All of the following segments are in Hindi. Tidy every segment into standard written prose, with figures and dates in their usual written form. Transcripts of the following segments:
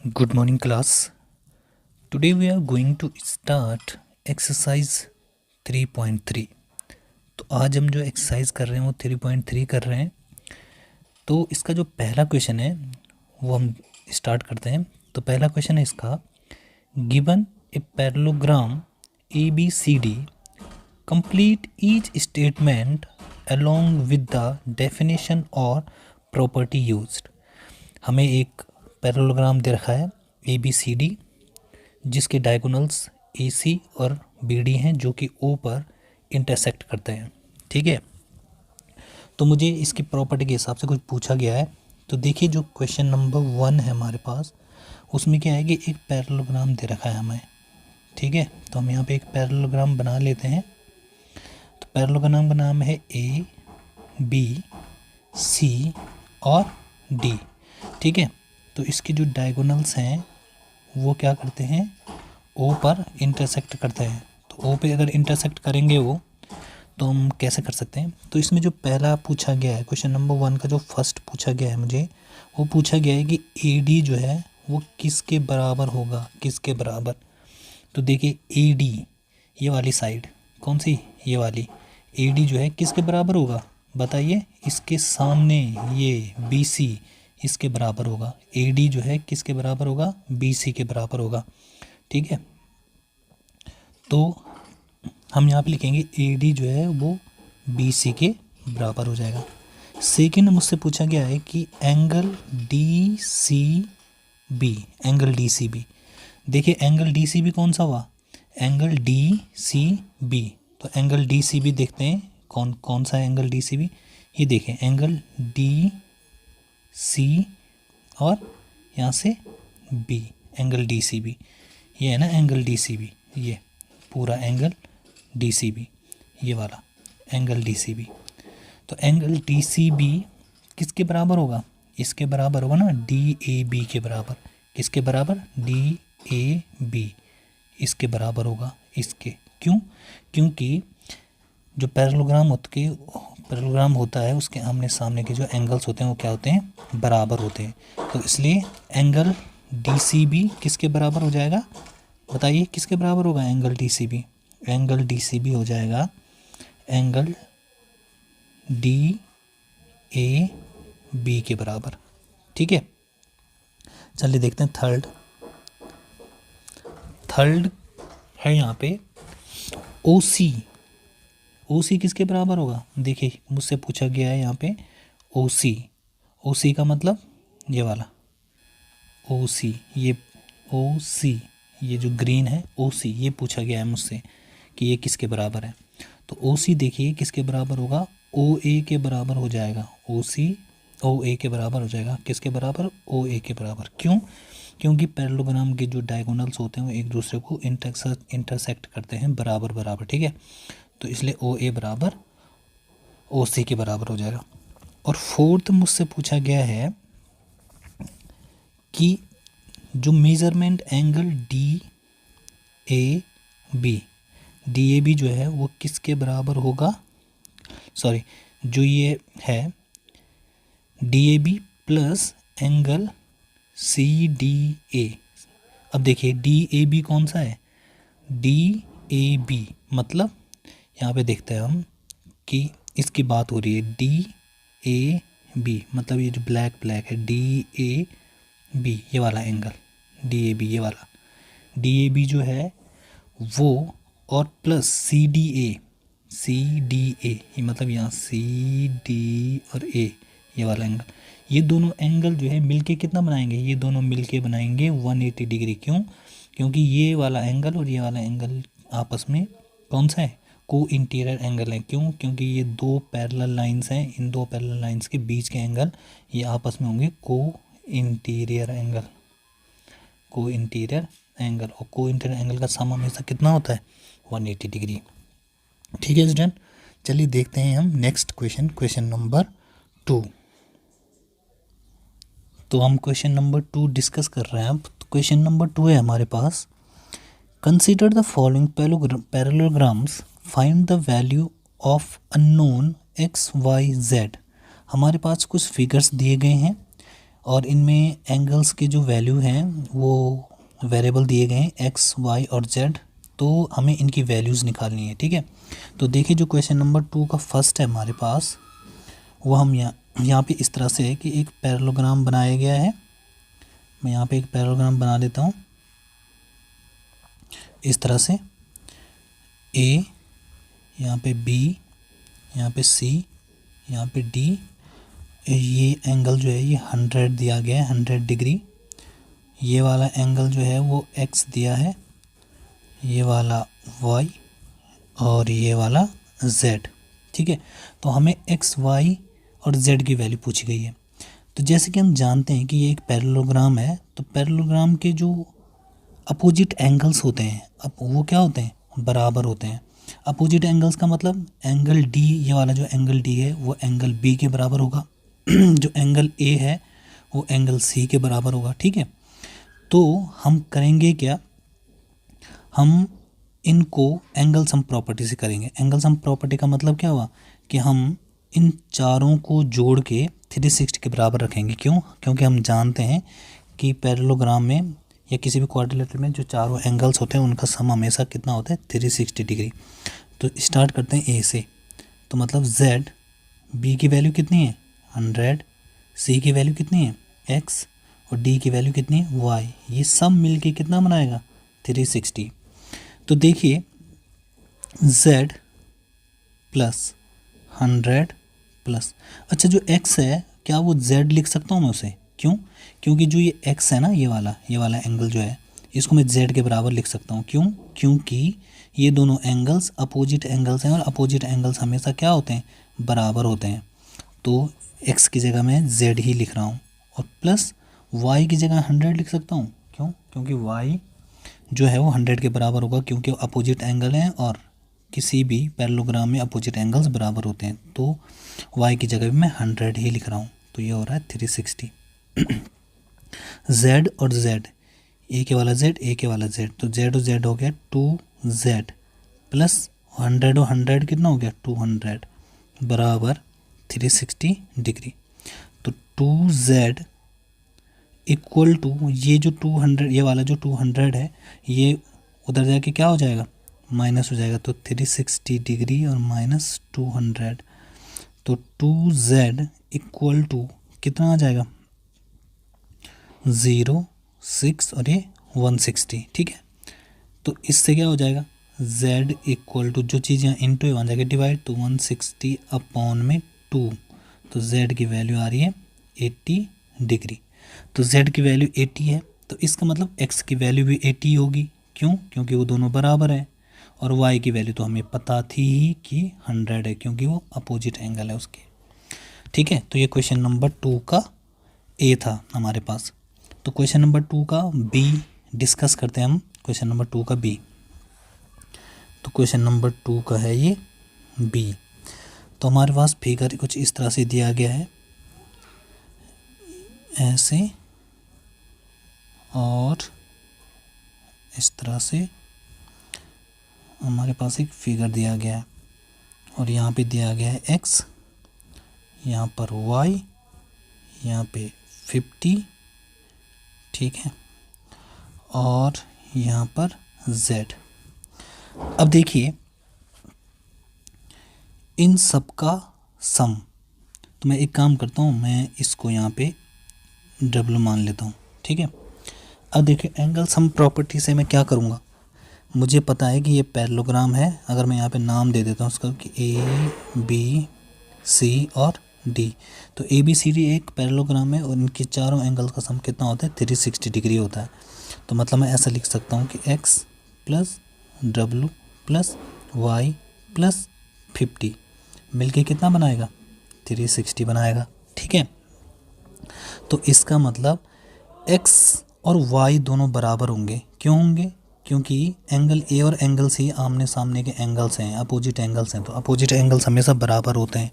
Good morning, class. Today we are going to start exercise 3.3. तो आज हम जो एक्सरसाइज कर रहे हैं वो 3.3 कर रहे हैं। तो इसका जो पहला क्वेश्चन है वो हम स्टार्ट करते हैं। तो पहला क्वेश्चन है इसका, given a parallelogram ABCD, complete each statement along with the definition और प्रॉपर्टी यूज्ड। हमें एक पैरेललोग्राम दे रखा है ABCD जिसके डायगोनल्स AC और BD हैं जो कि O पर इंटरसेक्ट करते हैं। ठीक है, तो मुझे इसकी प्रॉपर्टी के हिसाब से कुछ पूछा गया है। तो देखिए, जो क्वेश्चन नंबर 1 है हमारे पास, उसमें क्या है कि एक पैरेललोग्राम दे रखा है हमें। ठीक है, तो हम यहाँ पे एक पैरेललोग्राम बना लेते हैं। तो पैरेललोग्राम का नाम है ABC और D। ठीक है, तो इसके जो डायगोनल्स हैं वो क्या करते हैं, O पर इंटरसेक्ट करते हैं। तो O पे अगर इंटरसेक्ट करेंगे वो, तो हम कैसे कर सकते हैं। तो इसमें जो पहला पूछा गया है, क्वेश्चन नंबर 1 का जो फर्स्ट पूछा गया है मुझे, वो पूछा गया है कि AD जो है वो किसके बराबर होगा, किसके बराबर। तो देखिए AD, ये वाली साइड कौन सी, ये वाली AD जो है किसके बराबर होगा बताइए। इसके सामने ये BC इसके बराबर होगा। AD जो है किसके बराबर होगा, BC के बराबर होगा। ठीक है, तो हम यहाँ पे लिखेंगे AD जो है वो BC के बराबर हो जाएगा। सेकंड मुझसे पूछा गया है कि एंगल DCB, एंगल DCB। देखिए एंगल DCB कौन सा हुआ, एंगल DCB। तो एंगल DCB देखते हैं कौन कौन सा एंगल DCB। ये देखें एंगल DC और यहाँ से B, एंगल DCB। ये है ना एंगल DCB, ये पूरा एंगल DCB, ये वाला एंगल DCB। तो एंगल DCB किसके बराबर होगा, इसके बराबर होगा ना, DAB के बराबर। किसके बराबर, DAB, इसके बराबर होगा इसके। क्यों, क्योंकि जो पैरेललोग्राम होता है उसके आमने सामने के जो एंगल्स होते हैं वो क्या होते हैं, बराबर होते हैं। तो इसलिए एंगल DCB किसके बराबर हो जाएगा बताइए, किसके बराबर होगा एंगल DCB। एंगल DCB हो जाएगा एंगल DAB के बराबर। ठीक है, चलिए देखते हैं थर्ड है यहाँ पे OC किसके बराबर होगा। देखिए मुझसे पूछा गया है यहाँ पे OC का मतलब ये वाला OC, ये OC, ये जो ग्रीन है OC, ये पूछा गया है मुझसे कि ये किसके बराबर है। तो OC देखिए किसके बराबर होगा, OA के बराबर हो जाएगा। OC OA के बराबर हो जाएगा, किसके बराबर, OA के बराबर। क्यों, क्योंकि पैरेललोग्राम के जो डायगोनल्स होते हैं वो एक दूसरे को इंटरसेक्ट करते हैं बराबर बराबर। ठीक है, तो इसलिए OA बराबर OC के बराबर हो जाएगा। और फोर्थ मुझसे पूछा गया है कि जो मेजरमेंट एंगल DAB जो है वो किसके बराबर होगा, सॉरी जो ये है DAB प्लस एंगल CDA। अब देखिए DAB कौन सा है, DAB मतलब यहाँ पे देखते हैं हम कि इसकी बात हो रही है DAB, मतलब ये जो ब्लैक है DAB, ये वाला एंगल DAB, ये वाला DAB जो है वो, और प्लस CDA, ये मतलब यहाँ CD और A, ये वाला एंगल, ये दोनों एंगल जो है मिलके कितना बनाएंगे, ये दोनों मिलके बनाएंगे 180 डिग्री। क्यों, क्योंकि ये वाला एंगल और ये वाला एंगल आपस में कौन सा है, को इंटीरियर एंगल है। क्यों, क्योंकि ये दो पैरेलल लाइंस हैं, इन दो पैरेलल लाइंस के बीच के एंगल ये आपस में होंगे को इंटीरियर एंगल। और को इंटीरियर एंगल का सम हमेशा कितना होता है, 180 डिग्री। ठीक है स्टूडेंट, चलिए देखते हैं हम नेक्स्ट क्वेश्चन नंबर 2। तो हम क्वेश्चन नंबर 2 डिस्कस कर रहे हैं अब। क्वेश्चन नंबर 2 है हमारे पास, consider the following parallelograms, find the value of unknown XYZ। हमारे पास कुछ फिगर्स दिए गए हैं और इनमें एंगल्स के जो वैल्यू हैं वो वेरिएबल दिए गए हैं एक्स, वाई और जेड, तो हमें इनकी वैल्यूज़ निकालनी है। ठीक है, तो देखिए जो क्वेश्चन नंबर 2 का फर्स्ट है हमारे पास, वो हम यहाँ पे इस तरह से है कि एक पैरेललोग्राम बनाया गया है। मैं यहाँ पे एक पैरेललोग्राम बना देता हूँ इस तरह से, ए, यहाँ पे बी, यहाँ पे सी, यहाँ पे डी। ये एंगल जो है ये 100 दिया गया है, 100 डिग्री। ये वाला एंगल जो है वो एक्स दिया है, ये वाला वाई और ये वाला जेड। ठीक है, तो हमें एक्स, वाई और जेड की वैल्यू पूछी गई है। तो जैसे कि हम जानते हैं कि ये एक पैरेललोग्राम है, तो पैरेललोग्राम के जो अपोजिट एंगल्स होते हैं अब वो क्या होते हैं, बराबर होते हैं। अपोजिट एंगल्स का मतलब एंगल डी, ये वाला जो एंगल डी है वो एंगल बी के बराबर होगा जो एंगल ए है वो एंगल सी के बराबर होगा। ठीक है, तो हम करेंगे क्या, हम इनको एंगल सम प्रॉपर्टी से करेंगे। एंगल सम प्रॉपर्टी का मतलब क्या हुआ कि हम इन चारों को जोड़ के 360 के बराबर रखेंगे। क्यों? क्योंकि हम जानते हैं कि पैरेललोग्राम में या किसी भी क्वाड्रिलेटरल में जो चारों एंगल्स होते हैं उनका सम हमेशा कितना होता है, 360 डिग्री। तो स्टार्ट करते हैं ए से, तो मतलब जेड, बी की वैल्यू कितनी है 100, सी की वैल्यू कितनी है एक्स और डी की वैल्यू कितनी है वाई। ये सब मिलके कितना बनाएगा 360। तो देखिए z प्लस 100 प्लस, अच्छा जो x है क्या वो z लिख सकता हूँ मैं उसे? क्यों? क्योंकि जो ये x है ना, ये वाला एंगल जो है इसको मैं z के बराबर लिख सकता हूँ। क्यों? क्योंकि ये दोनों एंगल्स अपोजिट एंगल्स हैं और अपोजिट एंगल्स हमेशा क्या होते हैं, बराबर होते हैं। तो x की जगह मैं z ही लिख रहा हूँ और प्लस y की जगह 100 लिख सकता हूँ। क्यों? क्योंकि y जो है वो 100 के बराबर होगा, क्योंकि अपोजिट एंगल हैं और किसी भी पैरेललोग्राम में अपोजिट एंगल्स बराबर होते हैं। तो y की जगह भी मैं 100 ही लिख रहा हूँ, तो ये हो रहा है 360। z और z, ए के वाला z, ए के वाला z, तो z और z हो गया 2z प्लस 100 और 100 कितना हो गया 200 बराबर 360 डिग्री। तो 2z इक्वल टू ये जो 200, ये वाला जो 200 है ये उधर जाके क्या हो जाएगा, माइनस हो जाएगा। तो 360 डिग्री और माइनस 200, तो 2z इक्वल टू कितना आ जाएगा 0, 6 और ये 160। ठीक है, तो इससे क्या हो जाएगा z इक्वल टू जो चीज़ यहाँ इंटू है वहाँ जाके डिवाइड, तो 160 अपॉन में 2, तो z की वैल्यू आ रही है 80 डिग्री। तो z की वैल्यू 80 है, तो इसका मतलब x की वैल्यू भी 80 होगी। क्यों? क्योंकि वो दोनों बराबर हैं। और y की वैल्यू तो हमें पता थी ही कि 100 है, क्योंकि वो अपोजिट एंगल है उसके। ठीक है, तो ये क्वेश्चन नंबर 2 का ए था हमारे पास। तो क्वेश्चन नंबर 2 का बी डिस्कस करते हैं हम। क्वेश्चन नंबर 2 का बी, तो क्वेश्चन नंबर 2 का है ये बी। तो हमारे पास फिगर कुछ इस तरह से दिया गया है, ऐसे और इस तरह से हमारे पास एक फिगर दिया गया है और यहाँ पे दिया गया है x, यहाँ पर y, यहाँ पे 50, ठीक है, और यहाँ पर z। अब देखिए इन सब का सम, तो मैं एक काम करता हूँ, मैं इसको यहाँ पे W मान लेता हूँ। ठीक है, अब देखिए एंगल सम प्रॉपर्टी से मैं क्या करूँगा, मुझे पता है कि ये पैरेललोग्राम है। अगर मैं यहाँ पे नाम दे देता हूँ उसका कि A B C और D, तो ABCD एक पैरेललोग्राम है और इनके चारों एंगल्स का सम कितना होता है 360 डिग्री होता है। तो मतलब मैं ऐसा लिख सकता हूँ कि x plus W plus y plus 50 मिलके कितना बनाएगा 360 बनाएगा। ठीक है, तो इसका मतलब x और y दोनों बराबर होंगे। क्यों होंगे? क्योंकि एंगल ए और एंगल सी आमने सामने के एंगल्स हैं, अपोजिट एंगल्स हैं, तो अपोजिट एंगल्स हमेशा बराबर होते हैं।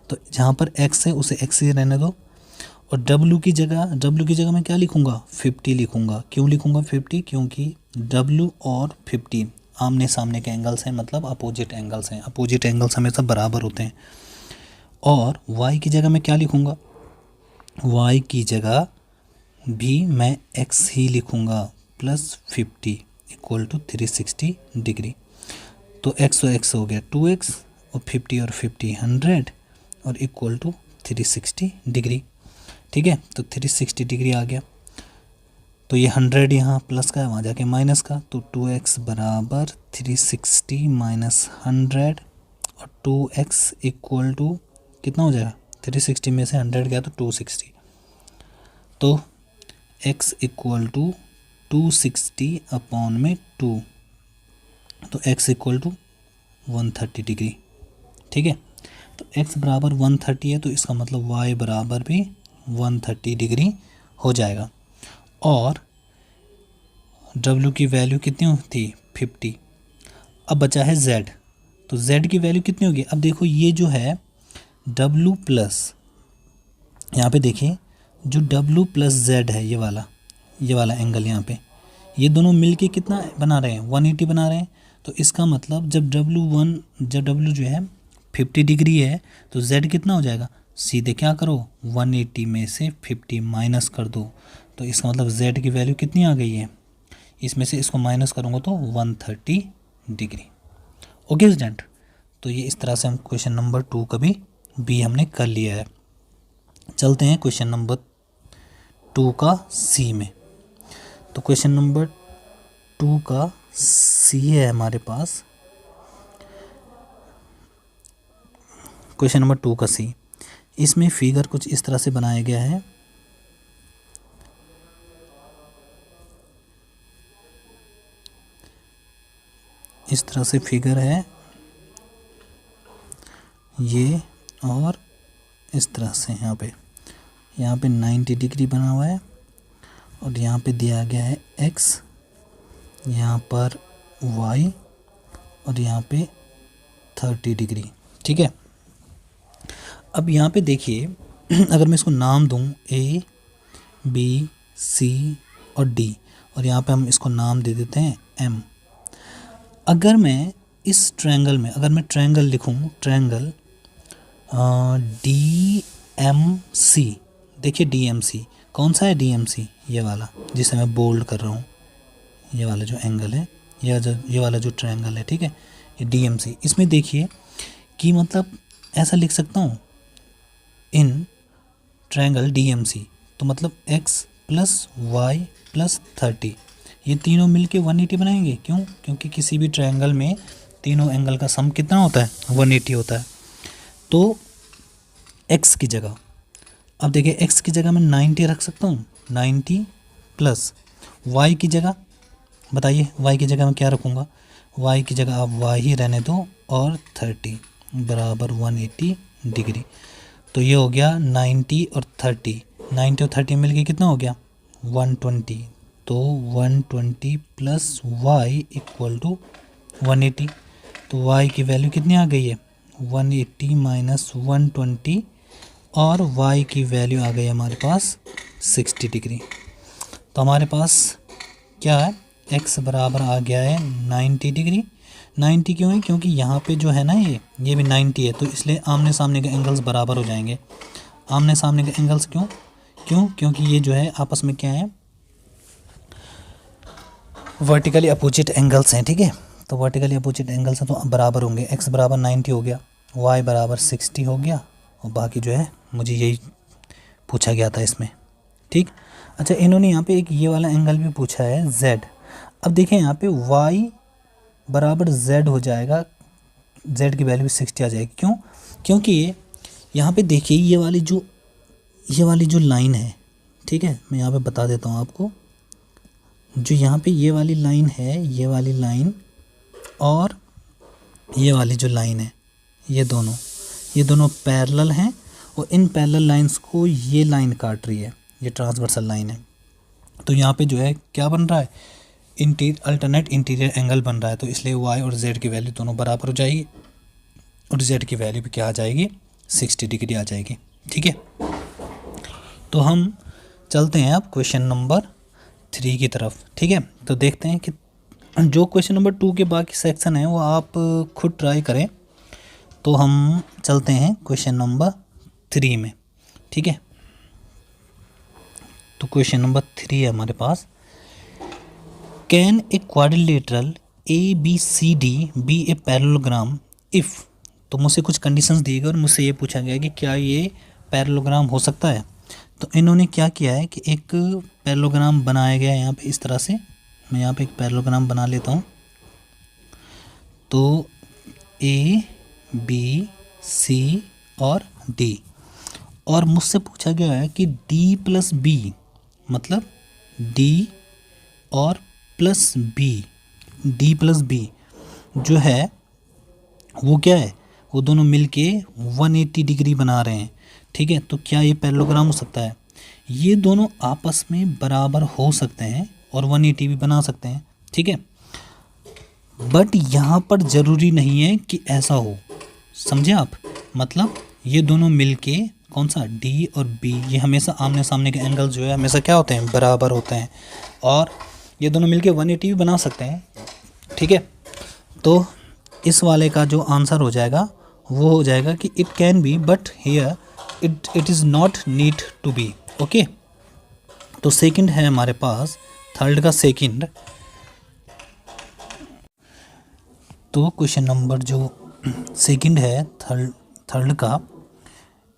तो जहाँ पर x है उसे x ही रहने दो और w की जगह मैं क्या लिखूँगा 50 लिखूँगा। क्यों लिखूँगा 50? क्योंकि w और 50 आमने सामने के एंगल्स हैं, मतलब अपोजिट एंगल्स हैं। अपोजिट एंगल्स हमेशा बराबर होते हैं। और y की जगह मैं क्या लिखूँगा, y की जगह भी मैं x ही लिखूँगा प्लस 50 इक्वल टू 360 डिग्री। तो x और x हो गया 2x और 50 और 50 100 और इक्वल टू 360 डिग्री। ठीक है, तो 360 डिग्री आ गया। तो ये 100 यहाँ प्लस का है, वहाँ जाके माइनस का, तो 2x बराबर 360 माइनस 100 और 2x इक्वल टू कितना हो जाएगा, 360 में से 100 गया तो 260, तो x इक्वल टू 260 अपॉन में 2, तो x इक्वल टू 130 डिग्री। ठीक है, तो x बराबर 130 है, तो इसका मतलब y बराबर भी 130 डिग्री हो जाएगा। और w की वैल्यू कितनी थी 50। अब बचा है z, तो z की वैल्यू कितनी होगी। अब देखो ये जो है w प्लस, यहाँ पे देखिए जो w प्लस z है, ये वाला एंगल यहाँ पे, ये दोनों मिलके कितना बना रहे हैं 180 बना रहे हैं। तो इसका मतलब जब w जो है 50 डिग्री है तो z कितना हो जाएगा, सीधे क्या करो 180 में से 50 माइनस कर दो, तो इसका मतलब z की वैल्यू कितनी आ गई है, इसमें से इसको माइनस करूँगा तो 130 डिग्री। ओके स्टूडेंट, तो ये इस तरह से हम क्वेश्चन नंबर 2 का भी हमने कर लिया है। चलते हैं क्वेश्चन नंबर 2 का सी में। तो क्वेश्चन नंबर 2 का सी है हमारे पास, क्वेश्चन नंबर 2 का सी। इसमें फिगर कुछ इस तरह से बनाया गया है, इस तरह से फिगर है ये, और इस तरह से यहाँ पे 90 डिग्री बना हुआ है और यहाँ पे दिया गया है x, यहाँ पर y और यहाँ पे 30 डिग्री। ठीक है, अब यहाँ पे देखिए अगर मैं इसको नाम दूँ A B C और D और यहाँ पे हम इसको नाम दे देते हैं M। अगर मैं इस ट्रायंगल में अगर मैं ट्रायंगल लिखूँ, ट्रायंगल DMC, देखिए DMC कौन सा है, DMC ये वाला जिसे मैं बोल्ड कर रहा हूँ, ये वाला जो एंगल है, ये वाला जो ट्रायंगल है, ठीक है, ये DMC। इसमें देखिए कि मतलब ऐसा लिख सकता हूँ इन ट्रायंगल DMC, तो मतलब x प्लस वाई प्लस 30, ये तीनों मिलके 180 बनाएंगे। क्यों, क्योंकि किसी भी ट्रायंगल में तीनों एंगल का सम कितना होता है 180 होता है। तो x की जगह, अब देखिए x की जगह मैं 90 रख सकता हूँ, 90 प्लस y की जगह, बताइए y की जगह मैं क्या रखूँगा, y की जगह आप y ही रहने दो और 30 बराबर 180 डिग्री। तो ये हो गया 90 और 30, 90 और 30 मिलके कितना हो गया 120, तो 120 प्लस y इक्वल टू 180, तो y की वैल्यू कितनी आ गई है 180 माइनस 120 और y की वैल्यू आ गई हमारे पास 60 डिग्री। तो हमारे पास क्या है, x बराबर आ गया है 90 डिग्री। 90 क्यों है, क्योंकि यहाँ पे जो है ना ये भी 90 है, तो इसलिए आमने सामने के एंगल्स बराबर हो जाएंगे। आमने सामने के एंगल्स क्योंकि ये जो है आपस में क्या है, वर्टिकली अपोजिट एंगल्स हैं। ठीक है, तो वर्टिकली अपोजिट एंगल्स हैं तो बराबर होंगे। x बराबर 90 हो गया, y बराबर 60 हो गया, और बाकी जो है मुझे यही पूछा गया था इसमें। ठीक, अच्छा इन्होंने यहाँ पे एक ये वाला एंगल भी पूछा है z। अब देखें यहाँ पे y बराबर z हो जाएगा, z की वैल्यू 60 आ जाएगी। क्यों, क्योंकि यहाँ पे देखिए ये वाली जो लाइन है, ठीक है, मैं यहाँ पे बता देता हूँ आपको, जो यहाँ पे ये वाली लाइन है, ये वाली लाइन और ये वाली जो लाइन है, ये दोनों पैरेलल हैं, और इन पैरेलल लाइंस को ये लाइन काट रही है, ये ट्रांसवर्सल लाइन है। तो यहाँ पे जो है क्या बन रहा है, अल्टरनेट इंटीरियर एंगल बन रहा है। तो इसलिए y और z की वैल्यू दोनों बराबर हो जाएगी, और z की वैल्यू भी क्या आ जाएगी 60 डिग्री आ जाएगी। ठीक है, तो हम चलते हैं अब क्वेश्चन नंबर 3 की तरफ। ठीक है, तो देखते हैं कि जो क्वेश्चन नंबर 2 के बाकी सेक्शन हैं वो आप खुद ट्राई करें। तो हम चलते हैं क्वेश्चन नंबर 3 में। ठीक है, तो क्वेश्चन नंबर 3 है हमारे पास, can a quadrilateral ABCD be a parallelogram if, तो मुझसे कुछ कंडीशंस दिए गए और मुझसे ये पूछा गया कि क्या ये पैरेललोग्राम हो सकता है। तो इन्होंने क्या किया है कि एक पैरेललोग्राम बनाया गया है यहाँ पे इस तरह से। मैं यहाँ पे एक पैरेललोग्राम बना लेता हूँ। तो ABC और D, और मुझसे पूछा गया है कि D+B मतलब D और प्लस B, D+B जो है वो क्या है, वो दोनों मिलके 180 डिग्री बना रहे हैं। ठीक है, तो क्या ये पैरेललोग्राम हो सकता है? ये दोनों आपस में बराबर हो सकते हैं और 180 भी बना सकते हैं। ठीक है, बट यहाँ पर ज़रूरी नहीं है कि ऐसा हो, समझे आप? मतलब ये दोनों मिलके कौन सा D और B, ये हमेशा आमने सामने के एंगल जो है हमेशा क्या होते हैं, बराबर होते हैं, और ये दोनों मिलके 180 भी बना सकते हैं। ठीक है, तो इस वाले का जो आंसर हो जाएगा वो हो जाएगा कि it can be but here it is not need to be. Okay, तो सेकंड है हमारे पास, थर्ड का सेकंड। तो क्वेश्चन नंबर जो सेकंड है थर्ड का,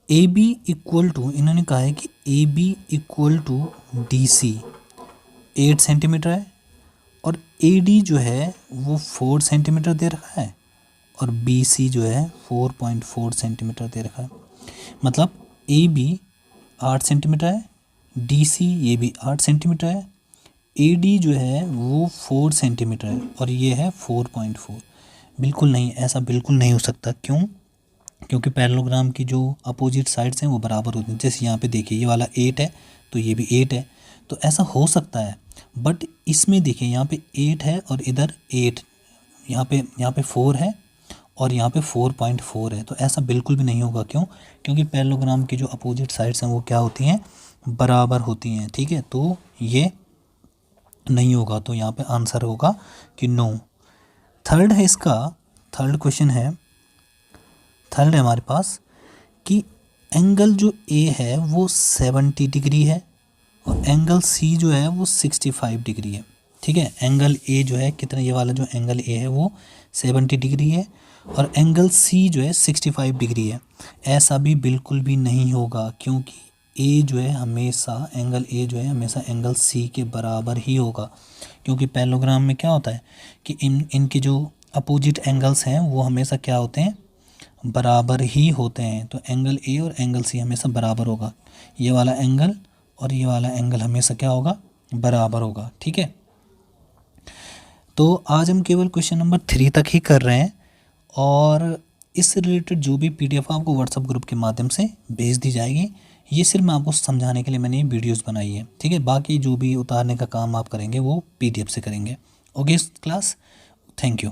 AB इक्वल टू, इन्होंने कहा है कि AB equal to DC 8 centimetre है और AD जो है वो 4 सेंटीमीटर दे रखा है और BC जो है 4.4 सेंटीमीटर दे रखा है। मतलब AB 8 सेंटीमीटर है, DC ये भी 8 सेंटीमीटर है, AD जो है वो 4 सेंटीमीटर है और ये है 4.4। बिल्कुल नहीं, ऐसा बिल्कुल नहीं हो सकता। क्यों? क्योंकि पैरेललोग्राम की जो अपोजिट साइड्स हैं वो बराबर होती हैं। जैसे यहाँ पे देखिए, ये वाला 8 है तो ये भी 8 है, तो ऐसा हो सकता है। बट इसमें देखिए यहाँ पे 8 है और इधर 8, यहाँ पे 4 है और यहाँ पे 4.4 है, तो ऐसा बिल्कुल भी नहीं होगा। क्यों? क्योंकि पैरेललोग्राम की जो अपोजिट साइड्स हैं वो क्या होती हैं, बराबर होती हैं। ठीक है, तो ये नहीं होगा, तो यहाँ पे आंसर होगा कि नो। थर्ड है इसका, थर्ड क्वेश्चन है, थर्ड है हमारे पास कि एंगल जो A है वो 70 डिग्री है और एंगल C जो है वो 65 डिग्री है। ठीक है, एंगल A जो है कितना, ये वाला जो एंगल A है वो 70 डिग्री है और एंगल C जो है 65 डिग्री है। ऐसा भी बिल्कुल भी नहीं होगा, क्योंकि A जो है हमेशा, एंगल A जो है हमेशा एंगल C के बराबर ही होगा। क्योंकि पैरेललोग्राम में क्या होता है कि इनके जो अपोजिट एंगल्स हैं वो हमेशा क्या होते हैं, बराबर ही होते हैं। तो एंगल A और एंगल C हमेशा बराबर होगा। ये वाला एंगल और ये वाला एंगल हमेशा क्या होगा, बराबर होगा। ठीक है, तो आज हम केवल क्वेश्चन नंबर 3 तक ही कर रहे हैं और इससे रिलेटेड जो भी PDF आपको व्हाट्सएप ग्रुप के माध्यम से भेज दी जाएगी। ये सिर्फ मैं आपको समझाने के लिए मैंने ये वीडियोस बनाई है। ठीक है, बाकी जो भी उतारने का काम आप करेंगे वो PDF से करेंगे। Okay class, thank you.